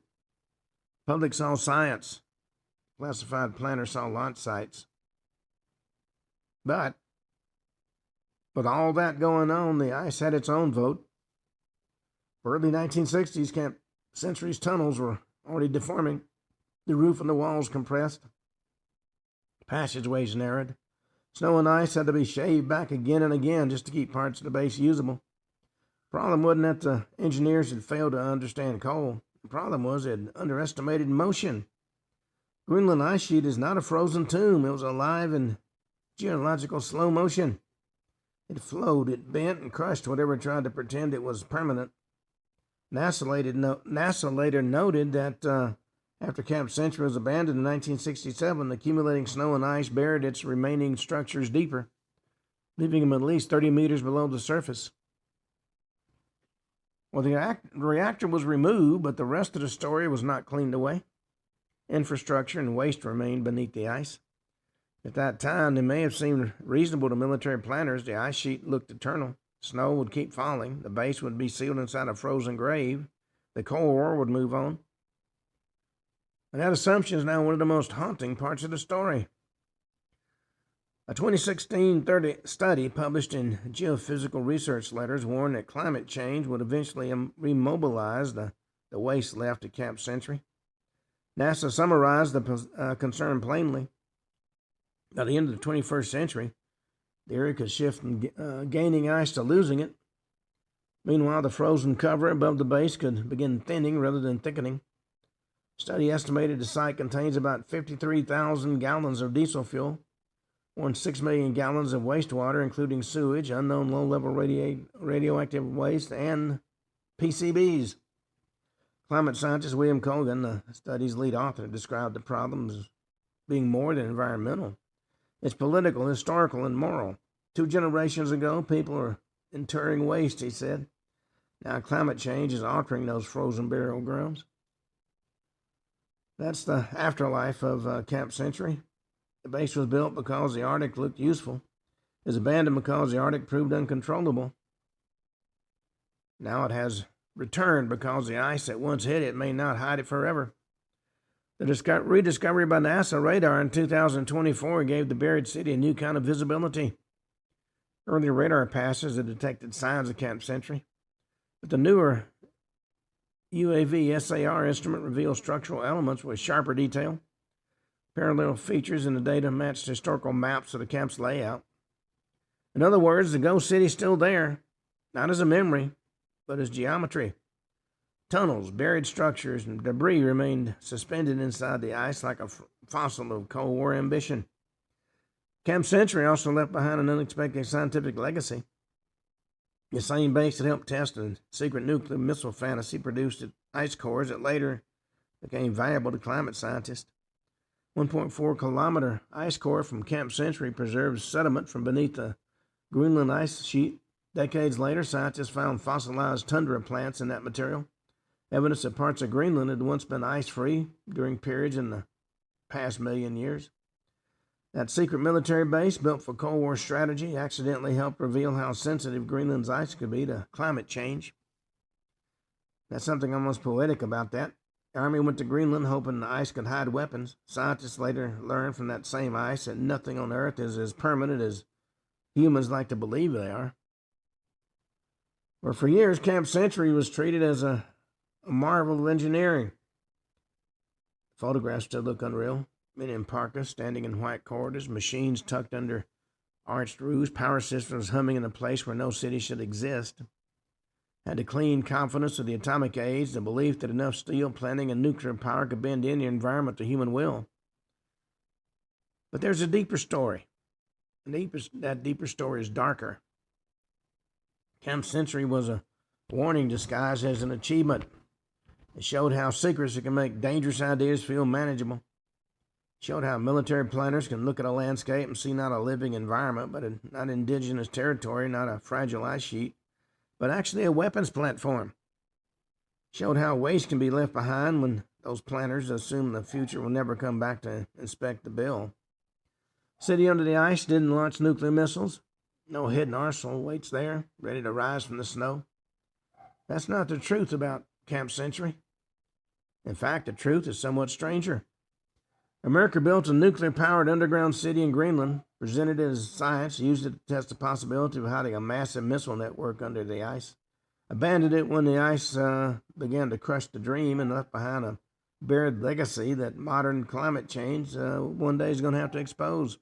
Public saw science. Classified planners saw launch sites. But with all that going on, the ice had its own vote. Early 1960s, Camp Century's tunnels were already deforming. The roof and the walls compressed. Passageways narrowed. Snow and ice had to be shaved back again and again just to keep parts of the base usable. The problem wasn't that the engineers had failed to understand cold. The problem was they had underestimated motion. Greenland ice sheet is not a frozen tomb. It was alive in geological slow motion. It flowed, it bent, and crushed whatever tried to pretend it was permanent. NASA later noted that after Camp Century was abandoned in 1967, accumulating snow and ice buried its remaining structures deeper, leaving them at least 30 meters below the surface. Well, the reactor was removed, but the rest of the story was not cleaned away. Infrastructure and waste remained beneath the ice. At that time, it may have seemed reasonable to military planners. The ice sheet looked eternal. Snow would keep falling. The base would be sealed inside a frozen grave. The Cold War would move on. And that assumption is now one of the most haunting parts of the story. A 2016 study published in Geophysical Research Letters warned that climate change would eventually remobilize the waste left at Camp Century. NASA summarized the concern plainly. By the end of the 21st century, the area could shift from gaining ice to losing it. Meanwhile, the frozen cover above the base could begin thinning rather than thickening. Study estimated the site contains about 53,000 gallons of diesel fuel, more than 6 million gallons of wastewater, including sewage, unknown low-level radioactive waste, and PCBs. Climate scientist William Colgan, the study's lead author, described the problem as being more than environmental. It's political, historical, and moral. 2 generations ago, people were interring waste, he said. Now climate change is altering those frozen burial grounds. That's the afterlife of Camp Century. The base was built because the Arctic looked useful. It was abandoned because the Arctic proved uncontrollable. Now it has returned because the ice that once hid it may not hide it forever. The rediscovery by NASA radar in 2024 gave the buried city a new kind of visibility. Earlier radar passes had detected signs of Camp Century, but the newer UAV SAR instrument reveals structural elements with sharper detail. Parallel features in the data matched historical maps of the camp's layout. In other words, the ghost city's still there, not as a memory, but as geometry. Tunnels, buried structures, and debris remained suspended inside the ice like a fossil of Cold War ambition. Camp Century also left behind an unexpected scientific legacy. The same base that helped test a secret nuclear missile fantasy produced ice cores that later became valuable to climate scientists. 1.4-kilometer ice core from Camp Century preserves sediment from beneath the Greenland ice sheet. Decades later, scientists found fossilized tundra plants in that material, evidence that parts of Greenland had once been ice-free during periods in the past million years. That secret military base, built for Cold War strategy, accidentally helped reveal how sensitive Greenland's ice could be to climate change. That's something almost poetic about that. The Army went to Greenland hoping the ice could hide weapons. Scientists later learned from that same ice that nothing on Earth is as permanent as humans like to believe they are. Well, for years, Camp Century was treated as a marvel of engineering. Photographs still look unreal. Men in parkas standing in white corridors, machines tucked under arched roofs, power systems humming in a place where no city should exist. Had the clean confidence of the atomic age, the belief that enough steel, planning, and nuclear power could bend any environment to human will. But there's a deeper story. That deeper story is darker. Camp Century was a warning disguised as an achievement. It showed how secrecy can make dangerous ideas feel manageable. It showed how military planners can look at a landscape and see not a living environment, but not indigenous territory, not a fragile ice sheet, but actually a weapons platform. It showed how waste can be left behind when those planners assume the future will never come back to inspect the bill. City under the ice didn't launch nuclear missiles. No hidden arsenal waits there, ready to rise from the snow. That's not the truth about Camp Century. In fact, the truth is somewhat stranger. America built a nuclear-powered underground city in Greenland, presented it as science, used it to test the possibility of hiding a massive missile network under the ice, abandoned it when the ice began to crush the dream, and left behind a buried legacy that modern climate change one day is going to have to expose.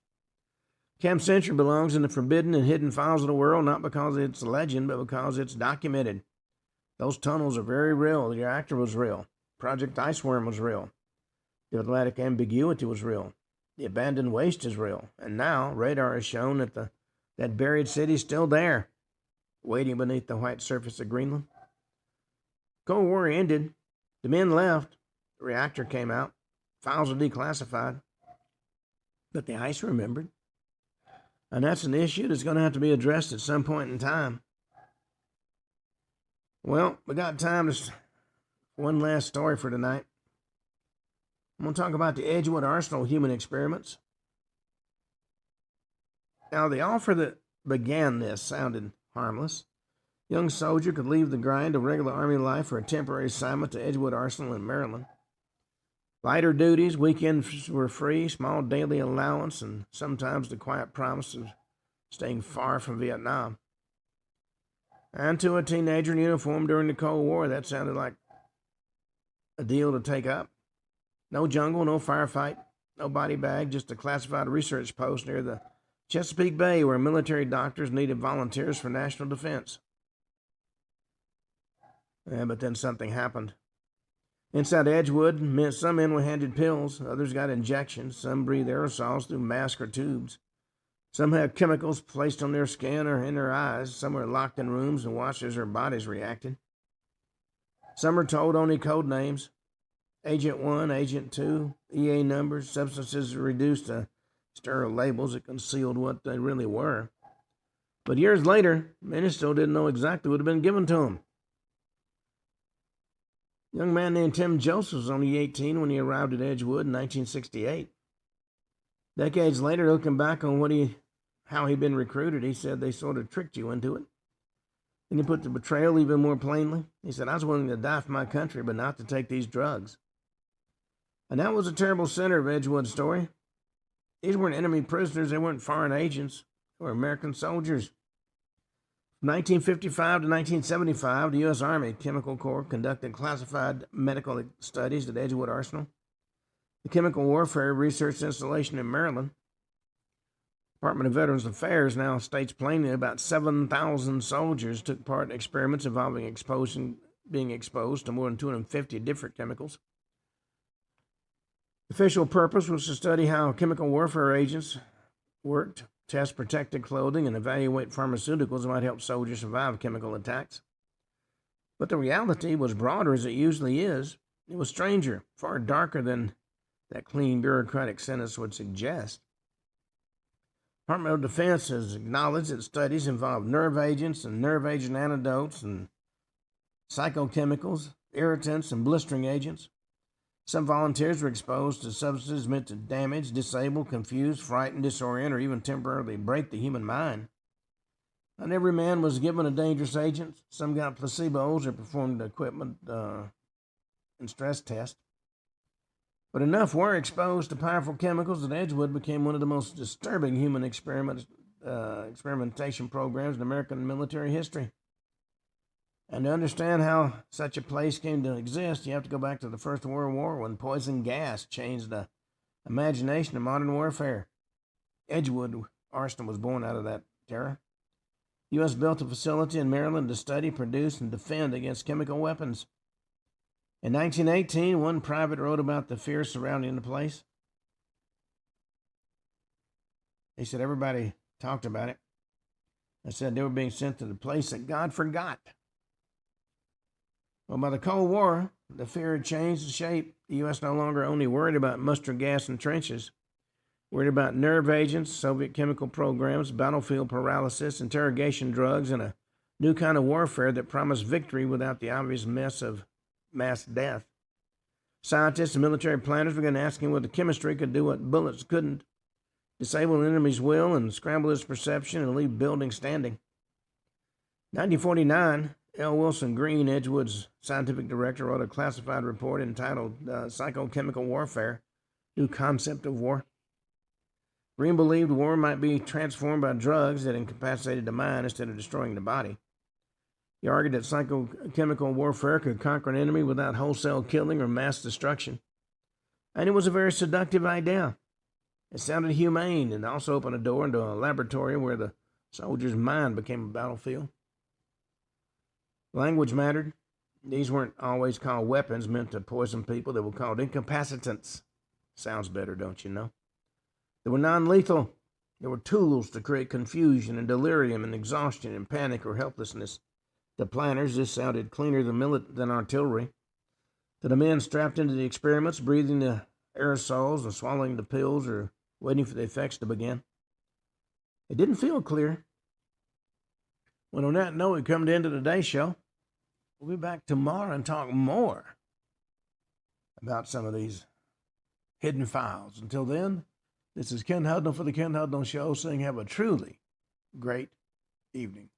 Camp Century belongs in the forbidden and hidden files of the world, not because it's a legend, but because it's documented. Those tunnels are very real. The reactor was real. Project Iceworm was real. The Atlantic ambiguity was real. The abandoned waste is real. And now radar has shown that that buried city is still there, waiting beneath the white surface of Greenland. Cold War ended. The men left. The reactor came out. Files were declassified. But the ice remembered. And that's an issue that's going to have to be addressed at some point in time. Well, we got time to one last story for tonight. I'm going to talk about the Edgewood Arsenal human experiments. Now, the offer that began this sounded harmless. Young soldier could leave the grind of regular Army life for a temporary assignment to Edgewood Arsenal in Maryland. Lighter duties, weekends were free, small daily allowance, and sometimes the quiet promise of staying far from Vietnam. And to a teenager in uniform during the Cold War, that sounded like a deal to take up. No jungle, no firefight, no body bag, just a classified research post near the Chesapeake Bay where military doctors needed volunteers for national defense. But then something happened. Inside Edgewood, some men were handed pills, others got injections, some breathed aerosols through masks or tubes. Some had chemicals placed on their skin or in their eyes. Some were locked in rooms and watched as their bodies reacted. Some were told only code names: Agent 1, Agent 2, EA numbers, substances reduced to sterile labels that concealed what they really were. But years later, many still didn't know exactly what had been given to them. A young man named Tim Joseph was only 18 when he arrived at Edgewood in 1968. Decades later, looking back on how he'd been recruited, he said they sort of tricked you into it. And he put the betrayal even more plainly. He said, "I was willing to die for my country, but not to take these drugs." And that was the terrible center of Edgewood's story. These weren't enemy prisoners. They weren't foreign agents. They were American soldiers. From 1955 to 1975, the U.S. Army Chemical Corps conducted classified medical studies at Edgewood Arsenal, the Chemical Warfare Research Installation in Maryland. Department of Veterans Affairs now states plainly about 7,000 soldiers took part in experiments involving being exposed to more than 250 different chemicals. The official purpose was to study how chemical warfare agents worked, test protective clothing, and evaluate pharmaceuticals that might help soldiers survive chemical attacks. But the reality was broader, as it usually is. It was stranger, far darker than that clean bureaucratic sentence would suggest. The Department of Defense has acknowledged that studies involved nerve agents and nerve agent antidotes and psychochemicals, irritants, and blistering agents. Some volunteers were exposed to substances meant to damage, disable, confuse, frighten, disorient, or even temporarily break the human mind. Not every man was given a dangerous agent. Some got placebos or performed equipment and stress tests. But enough were exposed to powerful chemicals that Edgewood became one of the most disturbing human experimentation programs in American military history. And to understand how such a place came to exist, you have to go back to the First World War, when poison gas changed the imagination of modern warfare. Edgewood Arsenal was born out of that terror. The U.S. built a facility in Maryland to study, produce, and defend against chemical weapons. In 1918, one private wrote about the fear surrounding the place. He said everybody talked about it. They said they were being sent to the place that God forgot. Well, by the Cold War, the fear had changed shape. The U.S. no longer only worried about mustard gas in trenches, worried about nerve agents, Soviet chemical programs, battlefield paralysis, interrogation drugs, and a new kind of warfare that promised victory without the obvious mess of mass death. Scientists and military planners began asking whether chemistry could do what bullets couldn't: disable an enemy's will and scramble his perception and leave buildings standing. 1949, L. Wilson Green, Edgewood's scientific director, wrote a classified report entitled Psychochemical Warfare, New Concept of War. Green believed war might be transformed by drugs that incapacitated the mind instead of destroying the body. He argued that psychochemical warfare could conquer an enemy without wholesale killing or mass destruction. And it was a very seductive idea. It sounded humane and also opened a door into a laboratory where the soldier's mind became a battlefield. Language mattered. These weren't always called weapons meant to poison people. They were called incapacitants. Sounds better, don't you know? They were non-lethal. They were tools to create confusion and delirium and exhaustion and panic or helplessness. To planners, this sounded cleaner than artillery. To the men strapped into the experiments, breathing the aerosols and swallowing the pills or waiting for the effects to begin, it didn't feel clear. Well, on that note, we come to the end of today's show. We'll be back tomorrow and talk more about some of these hidden files. Until then, this is Ken Hudnall for the Ken Hudnall Show, saying have a truly great evening.